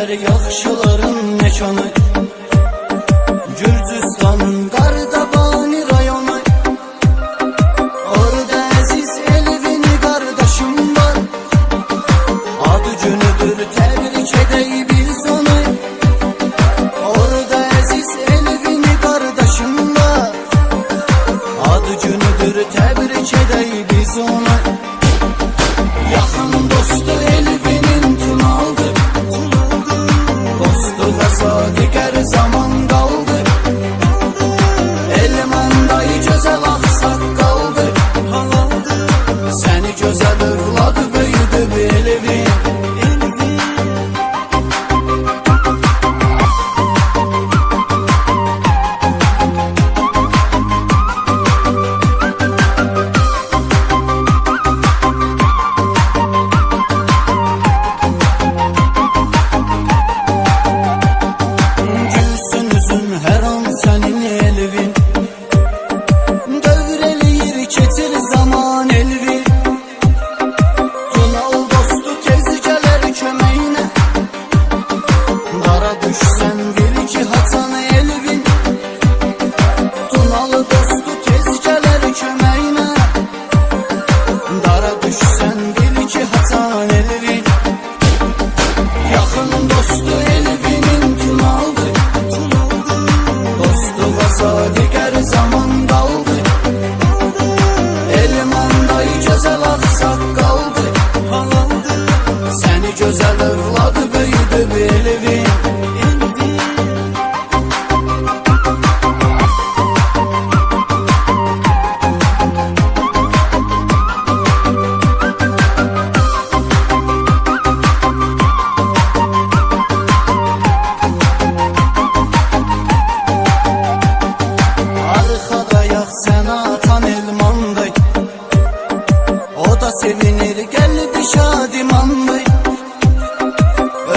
şəhər yaxşıların məkanı, Gürcüstanın Qardabani rayonu. Orada əziz Elvini qardaşım var, adı günüdür təbrik edək biz onu. Orada əziz Elvini qardaşım var, adı günüdür təbrik edək biz onu. Yaxın dostu Elvinin Tunaldı, dostu Vəsadiqər zaman qaldı. Elman dayı gözəl ağsaqqaldı, səni gözəl övladı böyüdü Elvin. Düşsən bil ki Hasan Elvin, Tunalı dostu tez gələr köməyinə. Dara düşsən bil ki Hasan Elvin, yaxın dostu Elvinin Tunaldı, dostu Vəsadiqər zaman qaldı. Elman dayı gözəl ağsaqqaldı, səni gözəl övladı böyüdü Elvin. Sevinir qəlbi şadimandır,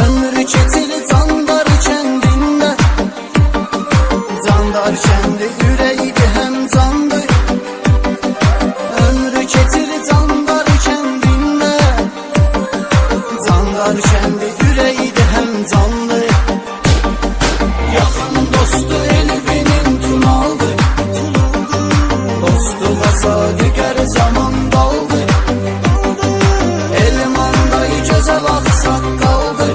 ömrü keçir Candar kəndində. Candar kəndi ürəkdir həm candır, ömrü keçir Candar kəndində. Candar kəndi ürəkdir həm candır. Yaxın dostu Elvinin Tunaldı, dostu Vəsadiqər zaman qaldı. Gözəl ağsaqqaldı,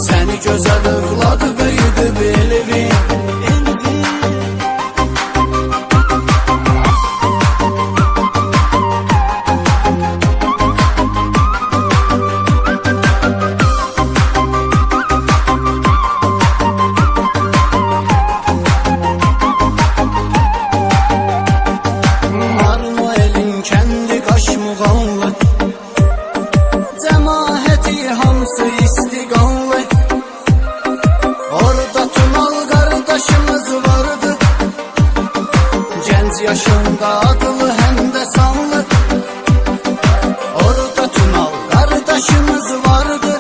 səni gözəl övladı böyüdü Elvin. Marnoelin kəndi Qaşmuğanlı, cəmaəti hamısı istiqanlı. Orada Tunal qardaşımız vardı, gənc yaşında adlı həm də sanlı. Orada Tunal qardaşımız vardı,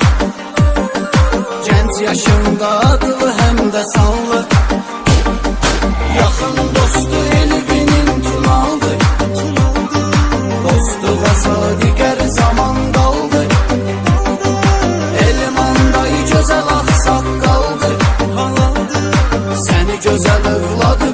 gənc yaşında adlı həm də sanlı. Yaxın dostu Elvinin Tunaldı, dostu Vəsadiqər zaman qaldı. Gözəl ağsaqqaldı, səni gözəl övladı